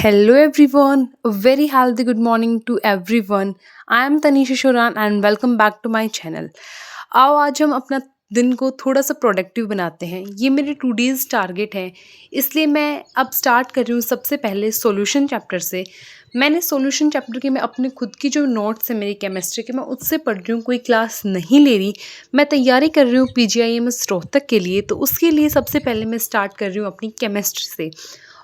Hello everyone, a very healthy good morning to everyone. I am Tanisha Shoran and welcome back to my channel. आओ आज हम अपना दिन को थोड़ा सा प्रोडक्टिव बनाते हैं। ये मेरे टू डेज़ टारगेट है, इसलिए मैं अब स्टार्ट कर रही हूँ सबसे पहले सॉल्यूशन चैप्टर से। मैंने सॉल्यूशन चैप्टर के मैं अपने खुद की जो नोट्स हैं मेरी केमिस्ट्री के, मैं उससे पढ़ रही हूँ, कोई क्लास नहीं ले रही। मैं तैयारी कर रही हूँ पीजीआईएमएस रोहतक के लिए, तो उसके लिए सबसे पहले मैं स्टार्ट कर रही हूँ अपनी केमिस्ट्री से।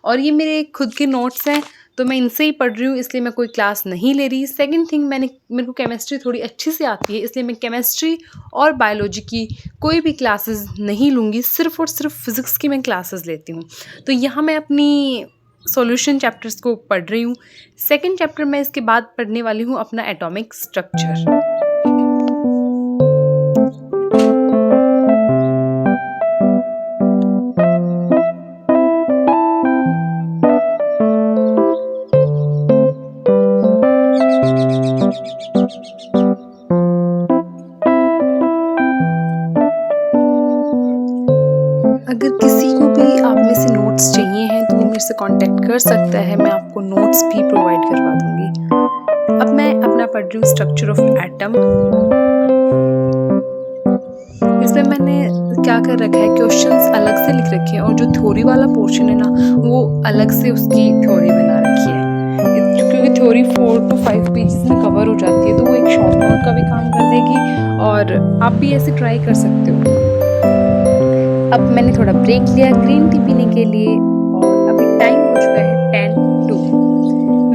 और ये मेरे खुद के नोट्स हैं, तो मैं इनसे ही पढ़ रही हूँ, इसलिए मैं कोई क्लास नहीं ले रही। सेकंड थिंग, मेरे को केमिस्ट्री थोड़ी अच्छी से आती है, इसलिए मैं केमिस्ट्री और बायोलॉजी की कोई भी क्लासेस नहीं लूँगी, सिर्फ़ और सिर्फ फिज़िक्स की मैं क्लासेस लेती हूँ। तो यहाँ मैं अपनी सॉल्यूशन चैप्टर्स को पढ़ रही हूँ। सेकंड चैप्टर मैं इसके बाद पढ़ने वाली हूँ अपना एटॉमिक स्ट्रक्चर। अगर किसी को भी आप में से नोट्स चाहिए हैं तो वो मेरे से कांटेक्ट कर सकता है, मैं आपको नोट्स भी प्रोवाइड करवा दूँगी। अब मैं अपना पढ़ रही हूँ स्ट्रक्चर ऑफ एटम। इसमें मैंने क्या कर रखा है, क्वेश्चंस अलग से लिख रखे हैं और जो थ्योरी वाला पोर्शन है ना, वो अलग से उसकी थ्योरी बना रखी है। क्योंकि थ्योरी 4 to 5 पेजेस में कवर हो जाती है, तो वो एक शॉर्ट नोट का भी काम कर देगी और आप भी ऐसे ट्राई कर सकते हो। अब मैंने थोड़ा ब्रेक लिया ग्रीन टी पीने के लिए और अभी टाइम हो चुका है 10 to।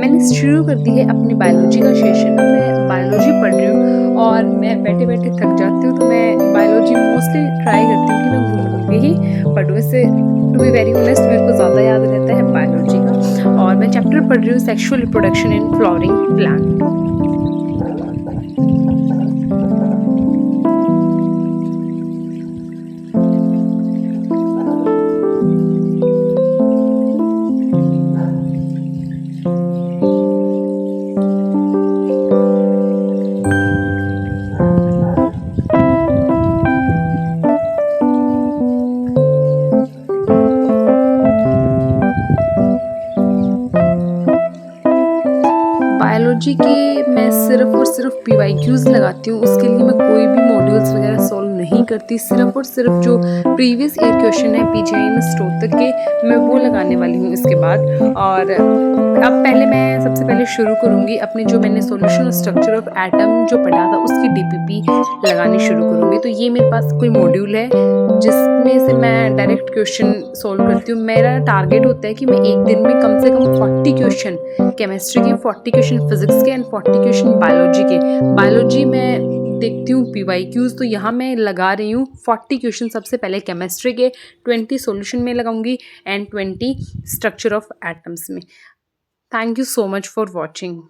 मैंने शुरू कर दी है अपनी बायोलॉजी का सेशन। अब मैं बायोलॉजी पढ़ रही हूँ और मैं बैठे बैठे थक जाती हूँ, तो मैं बायोलॉजी मोस्टली ट्राई करती हूँ कि मैं घूम घूम के ही पढ़ूँ। इससे टू बी वेरी ऑनेस्ट मेरे को ज़्यादा याद रहता है बायोलॉजी का। और मैं चैप्टर पढ़ रही हूँ sexual reproduction in flowering plant. Biology के मैं सिर्फ और सिर्फ पीवाईक्यूज़ लगाती हूँ, उसके लिए मैं कोई भी मॉड्यूल्स वगैरह सॉल्व नहीं करती। सिर्फ और सिर्फ जो प्रीवियस ईयर क्वेश्चन है पीजीआईएमएस रोहतक के, मैं वो लगाने वाली हूँ इसके बाद। और अब पहले मैं सबसे पहले शुरू करूँगी अपने जो मैंने सॉल्यूशन स्ट्रक्चर ऑफ एटम जो पढ़ा था उसकी डीपीपी लगानी शुरू करूँगी। तो ये मेरे पास कोई मॉड्यूल है जिसमें से मैं डायरेक्ट क्वेश्चन सॉल्व करती हूँ। मेरा टारगेट होता है कि मैं एक दिन में कम से कम 40 क्वेश्चन केमिस्ट्री के, 40 क्वेश्चन फिजिक्स के एंड 40 क्वेश्चन बायोलॉजी के। बायोलॉजी में देखती हूँ पीवाईक्यूज़, तो यहाँ मैं लगा रही हूँ 40 क्वेश्चन सबसे पहले केमिस्ट्री के, 20 सॉल्यूशन में लगाऊंगी एंड 20 स्ट्रक्चर ऑफ एटम्स में। Thank you so much for watching.